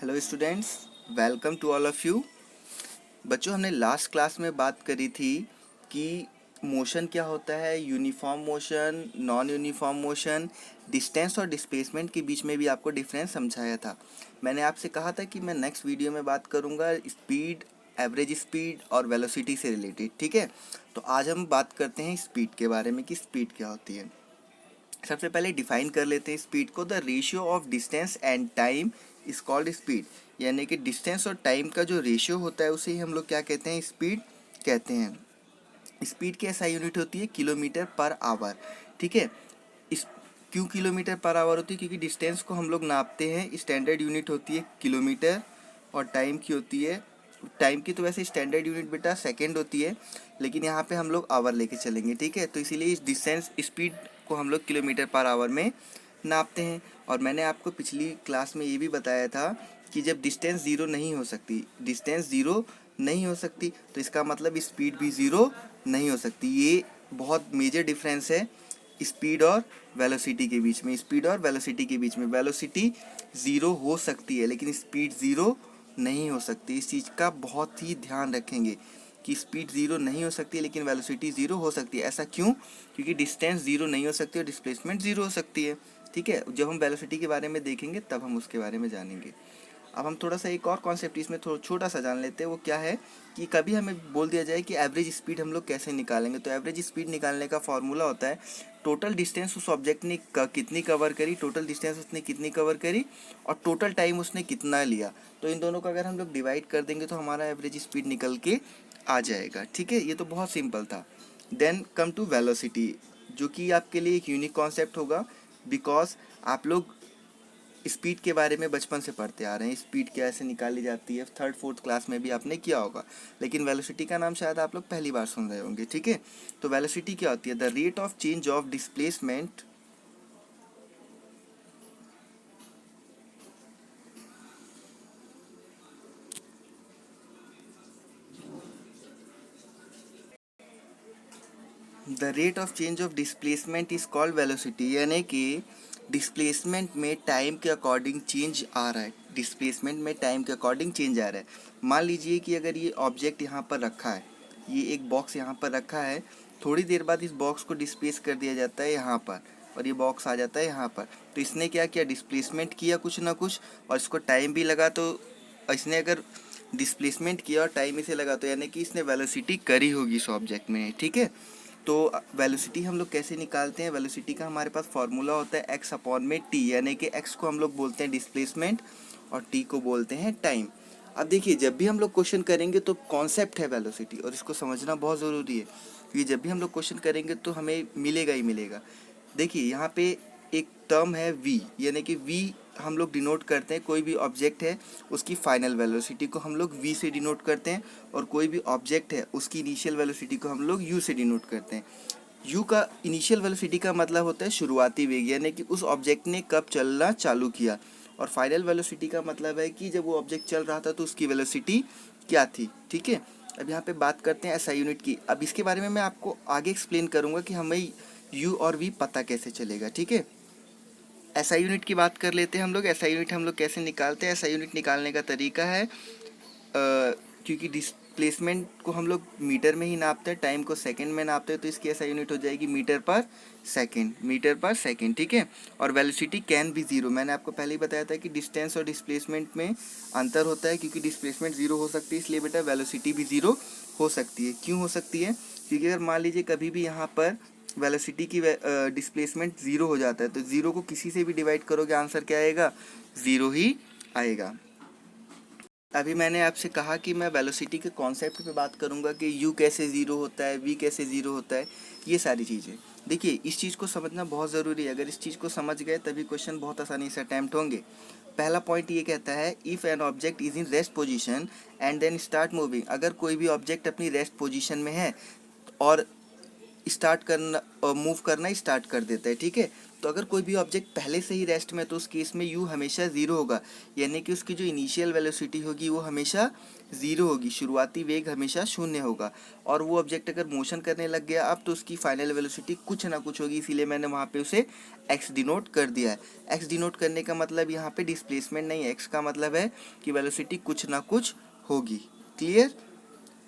Hello students, welcome to all of you. बच्चों, हमने last class में बात करी थी कि मोशन क्या होता है, uniform motion, non uniform motion, distance और डिस्प्लेसमेंट के बीच में भी आपको डिफरेंस समझाया था। मैंने आपसे कहा था कि मैं नेक्स्ट वीडियो में बात करूंगा स्पीड, एवरेज स्पीड और वेलोसिटी से रिलेटेड। ठीक है, तो आज हम बात करते हैं स्पीड के बारे में कि स्पीड क्या होती है। सबसे पहले डिफाइन कर लेते हैं स्पीड को। The ratio of distance and time is called speed. यानी कि डिस्टेंस और टाइम का जो रेशियो होता है उसे ही हम लोग क्या कहते हैं, स्पीड कहते हैं। स्पीड की ऐसा यूनिट होती है किलोमीटर पर आवर। ठीक है, इस क्यों किलोमीटर पर आवर होती है? क्योंकि डिस्टेंस को हम लोग नापते हैं, स्टैंडर्ड यूनिट होती है किलोमीटर, और टाइम की होती है, टाइम की तो वैसे स्टैंडर्ड यूनिट बेटा सेकंड होती है, लेकिन यहाँ पे हम लोग आवर लेके चलेंगे। ठीक है, तो इसीलिए इस डिस्टेंस स्पीड को हम लोग किलोमीटर पर आवर में नापते हैं। और मैंने आपको पिछली क्लास में ये भी बताया था कि जब डिस्टेंस ज़ीरो नहीं हो सकती, डिस्टेंस ज़ीरो नहीं हो सकती, तो इसका मतलब स्पीड भी ज़ीरो नहीं हो सकती। ये बहुत मेजर डिफरेंस है स्पीड और वेलोसिटी के बीच में। स्पीड और वेलोसिटी के बीच में वेलोसिटी ज़ीरो हो सकती है लेकिन स्पीड ज़ीरो नहीं हो सकती। इस चीज़ का बहुत ही ध्यान रखेंगे कि स्पीड ज़ीरो नहीं हो सकती लेकिन वेलोसिटी ज़ीरो हो सकती है। ऐसा क्यों? क्योंकि डिस्टेंस ज़ीरो नहीं हो सकती और डिस्प्लेसमेंट ज़ीरो हो सकती है। ठीक है, जब हम वेलोसिटी के बारे में देखेंगे तब हम उसके बारे में जानेंगे। अब हम थोड़ा सा एक और कॉन्सेप्ट इसमें थोड़ा छोटा सा जान लेते हैं। वो क्या है कि कभी हमें बोल दिया जाए कि एवरेज स्पीड हम लोग कैसे निकालेंगे, तो एवरेज स्पीड निकालने का फॉर्मूला होता है टोटल डिस्टेंस उस ऑब्जेक्ट ने कितनी कवर करी, टोटल डिस्टेंस उसने कितनी कवर करी और टोटल टाइम उसने कितना लिया। तो इन दोनों का अगर हम लोग डिवाइड कर देंगे तो हमारा एवरेज स्पीड निकल के आ जाएगा। ठीक है, ये तो बहुत सिंपल था। देन कम टू वेलोसिटी, जो कि आपके लिए एक यूनिक कॉन्सेप्ट होगा, बिकॉज आप लोग स्पीड के बारे में बचपन से पढ़ते आ रहे हैं। स्पीड कैसे निकाली जाती है थर्ड फोर्थ क्लास में भी आपने किया होगा, लेकिन वेलोसिटी का नाम शायद आप लोग पहली बार सुन रहे होंगे। ठीक है, तो वेलोसिटी क्या होती है? The rate of change of displacement the rate of change of displacement is called velocity. यानी कि डिस्प्लेसमेंट में टाइम के अकॉर्डिंग चेंज आ रहा है, डिस्प्लेसमेंट में टाइम के अकॉर्डिंग चेंज आ रहा है। मान लीजिए कि अगर ये ऑब्जेक्ट यहाँ पर रखा है, ये एक बॉक्स यहाँ पर रखा है, थोड़ी देर बाद इस बॉक्स को डिस्प्लेस कर दिया जाता है यहाँ पर और ये बॉक्स आ जाता है यहाँ पर। तो इसने क्या किया? डिस्प्लेसमेंट किया कुछ ना कुछ, और इसको टाइम भी लगा। तो इसने अगर डिस्प्लेसमेंट किया और टाइम इसे लगा तो यानी कि इसने वेलोसिटी करी होगी इस ऑब्जेक्ट में। ठीक है, तो वेलोसिटी हम लोग कैसे निकालते हैं? वेलोसिटी का हमारे पास फॉर्मूला होता है एक्स अपॉन में टी, यानी कि एक्स को हम लोग बोलते हैं डिस्प्लेसमेंट और टी को बोलते हैं टाइम। अब देखिए, जब भी हम लोग क्वेश्चन करेंगे तो कॉन्सेप्ट है वेलोसिटी और इसको समझना बहुत ज़रूरी है, क्योंकि जब भी हम लोग क्वेश्चन करेंगे तो हमें मिलेगा ही मिलेगा। देखिए यहाँ पे एक टर्म है v, यानी कि v हम लोग डिनोट करते हैं कोई भी ऑब्जेक्ट है उसकी फाइनल वेलोसिटी को हम लोग v से डिनोट करते हैं, और कोई भी ऑब्जेक्ट है उसकी इनिशियल वेलोसिटी को हम लोग u से डिनोट करते हैं। u का इनिशियल वेलोसिटी का मतलब होता है शुरुआती वेग, यानी कि उस ऑब्जेक्ट ने कब चलना चालू किया, और फाइनल वेलोसिटी का मतलब है कि जब वो ऑब्जेक्ट चल रहा था तो उसकी वेलोसिटी क्या थी। ठीक है, अब यहाँ पे बात करते हैं एसआई यूनिट की। अब इसके बारे में मैं आपको आगे एक्सप्लेन करूँगा कि हमें u और v पता कैसे चलेगा। ठीक है, एसआई यूनिट की बात कर लेते हैं हम लोग। एसआई यूनिट हम लोग कैसे निकालते हैं? एसआई यूनिट निकालने का तरीका है, क्योंकि डिस्प्लेसमेंट को हम लोग मीटर में ही नापते हैं, टाइम को सेकंड में नापते हैं, तो इसकी एसआई यूनिट हो जाएगी metre per second, metre per second. ठीक है, और वेलोसिटी कैन बी ज़ीरो। मैंने आपको पहले ही बताया था कि डिस्टेंस और डिस्प्लेसमेंट में अंतर होता है, क्योंकि डिस्प्लेसमेंट ज़ीरो हो सकती है, इसलिए बेटा वेलोसिटी भी ज़ीरो हो सकती है। क्यों हो सकती है? क्योंकि अगर मान लीजिए कभी भी यहाँ पर वेलोसिटी की डिस्प्लेसमेंट ज़ीरो हो जाता है तो ज़ीरो को किसी से भी डिवाइड करोगे आंसर क्या आएगा? ज़ीरो ही आएगा। अभी मैंने आपसे कहा कि मैं वेलोसिटी के कॉन्सेप्ट पे बात करूंगा कि u कैसे ज़ीरो होता है, v कैसे ज़ीरो होता है, ये सारी चीज़ें। देखिए, इस चीज़ को समझना बहुत ज़रूरी है। अगर इस चीज़ को समझ गए तभी क्वेश्चन बहुत आसानी से अटैम्प्ट होंगे। पहला पॉइंट ये कहता है if an object is in rest position and then start moving. अगर कोई भी ऑब्जेक्ट अपनी रेस्ट पोजीशन में है और स्टार्ट करना, मूव करना स्टार्ट कर देता है, ठीक है, तो अगर कोई भी ऑब्जेक्ट पहले से ही रेस्ट में है तो उस केस में u हमेशा ज़ीरो होगा, यानी कि उसकी जो इनिशियल वेलोसिटी होगी वो हमेशा ज़ीरो होगी, शुरुआती वेग हमेशा शून्य होगा। और वो ऑब्जेक्ट अगर मोशन करने लग गया अब तो उसकी फाइनल वेलोसिटी कुछ ना कुछ होगी, इसीलिए मैंने वहाँ पे उसे x डिनोट कर दिया है। x डिनोट करने का मतलब यहाँ पे डिस्प्लेसमेंट नहीं है, x का मतलब है कि वेलोसिटी कुछ ना कुछ होगी। क्लियर?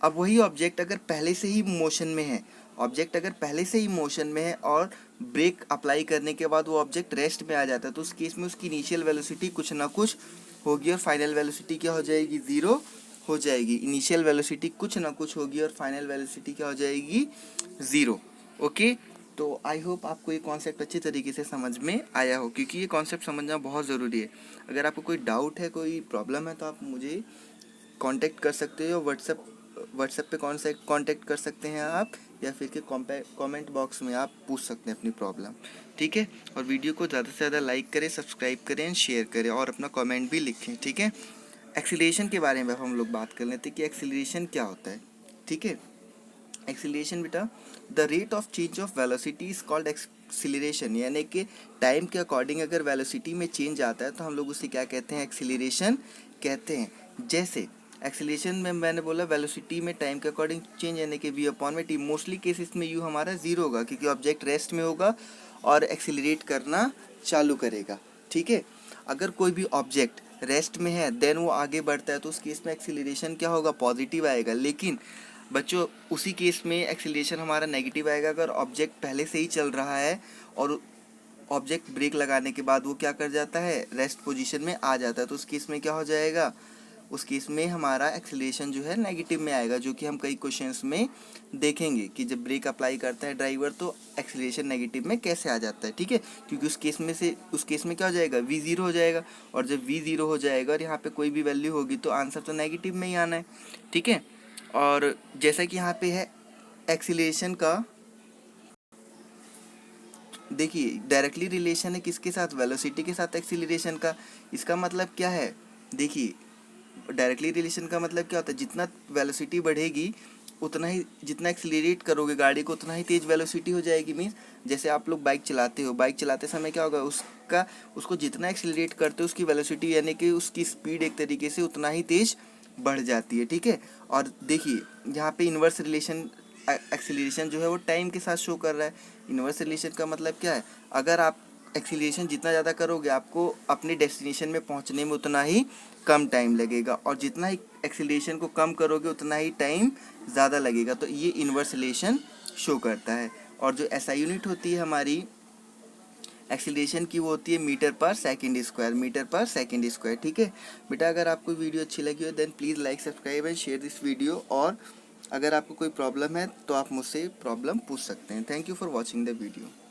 अब वही ऑब्जेक्ट अगर पहले से ही मोशन में है, ऑब्जेक्ट अगर पहले से ही मोशन में है और ब्रेक अप्लाई करने के बाद वो ऑब्जेक्ट रेस्ट में आ जाता है तो उस केस में उसकी इनिशियल वेलोसिटी कुछ ना कुछ होगी और फाइनल वेलोसिटी क्या हो जाएगी, ज़ीरो हो जाएगी। इनिशियल वेलोसिटी कुछ ना कुछ होगी और फाइनल वेलोसिटी क्या हो जाएगी, ज़ीरो। ओके, तो आई होप आपको ये कॉन्सेप्ट अच्छी तरीके से समझ में आया हो, क्योंकि ये कॉन्सेप्ट समझना बहुत ज़रूरी है। अगर आपको कोई डाउट है, कोई प्रॉब्लम है तो आप मुझे कांटेक्ट कर सकते हो। व्हाट्सएप पे कांटेक्ट कर सकते हैं आप, या फिर के कमेंट बॉक्स में आप पूछ सकते हैं अपनी प्रॉब्लम। ठीक है, और वीडियो को ज़्यादा से ज़्यादा लाइक करें, सब्सक्राइब करें एंड शेयर करें और अपना कमेंट भी लिखें। ठीक है, एक्सीलरेशन के बारे में हम लोग बात कर लेते हैं कि एक्सीलरेशन क्या होता है। ठीक है, एक्सीलरेशन बेटा, the rate of change of velocity is called acceleration, यानी कि टाइम के अकॉर्डिंग अगर वेलोसिटी में चेंज आता है तो हम लोग उसे क्या कहते हैं, एक्सीलरेशन कहते हैं। जैसे एक्सीलरेशन में मैंने बोला वेलोसिटी में टाइम के अकॉर्डिंग चेंज, यानी कि v अपॉन में t। मोस्टली केसेस में u हमारा ज़ीरो होगा क्योंकि ऑब्जेक्ट रेस्ट में होगा और एक्सीलरेट करना चालू करेगा। ठीक है, अगर कोई भी ऑब्जेक्ट रेस्ट में है देन वो आगे बढ़ता है तो उस केस में एक्सीलरेशन क्या होगा, पॉजिटिव आएगा। लेकिन बच्चों उसी केस में एक्सीलरेशन हमारा नेगेटिव आएगा अगर ऑब्जेक्ट पहले से ही चल रहा है और ऑब्जेक्ट ब्रेक लगाने के बाद वो क्या कर जाता है, रेस्ट पोजीशन में आ जाता है, तो उस केस में क्या हो जाएगा, उस केस में हमारा एक्सीलरेशन जो है नेगेटिव में आएगा, जो कि हम कई क्वेश्चंस में देखेंगे कि जब ब्रेक अप्लाई करता है ड्राइवर तो एक्सीलरेशन नेगेटिव में कैसे आ जाता है। ठीक है, क्योंकि उस केस में क्या हो जाएगा, v ज़ीरो हो जाएगा, और जब v ज़ीरो हो जाएगा और यहाँ पे कोई भी वैल्यू होगी तो आंसर तो नेगेटिव में ही आना है। ठीक है, और जैसा कि यहाँ पे है एक्सीलरेशन का, देखिए डायरेक्टली रिलेशन है किसके साथ, वेलोसिटी के साथ एक्सीलरेशन का। इसका मतलब क्या है, देखिए डायरेक्टली रिलेशन का मतलब क्या होता है, जितना वेलोसिटी बढ़ेगी उतना ही, जितना एक्सीलरेट करोगे गाड़ी को उतना ही तेज़ वेलोसिटी हो जाएगी। मीन्स जैसे आप लोग बाइक चलाते हो, बाइक चलाते समय क्या होगा, उसको जितना एक्सीलरेट करते हो उसकी वेलोसिटी यानी कि उसकी स्पीड एक तरीके से उतना ही तेज़ बढ़ जाती है। ठीक है, और देखिए यहाँ पे इन्वर्स रिलेशन एक्सीलरेशन जो है वो टाइम के साथ शो कर रहा है। इन्वर्स रिलेशन का मतलब क्या है, अगर आप एक्सीलरेशन जितना ज़्यादा करोगे आपको अपने डेस्टिनेशन में पहुंचने में उतना ही कम टाइम लगेगा, और जितना ही एक्सीलरेशन को कम करोगे उतना ही टाइम ज़्यादा लगेगा। तो ये इन्वर्स रिलेशन शो करता है। और जो एसआई यूनिट होती है हमारी एक्सीलरेशन की वो होती है metre per second square, metre per second square. ठीक है बेटा, अगर आपको वीडियो अच्छी लगी हो then please like, subscribe and share this video. और अगर आपको कोई प्रॉब्लम है तो आप मुझसे प्रॉब्लम पूछ सकते हैं। Thank you for watching the video.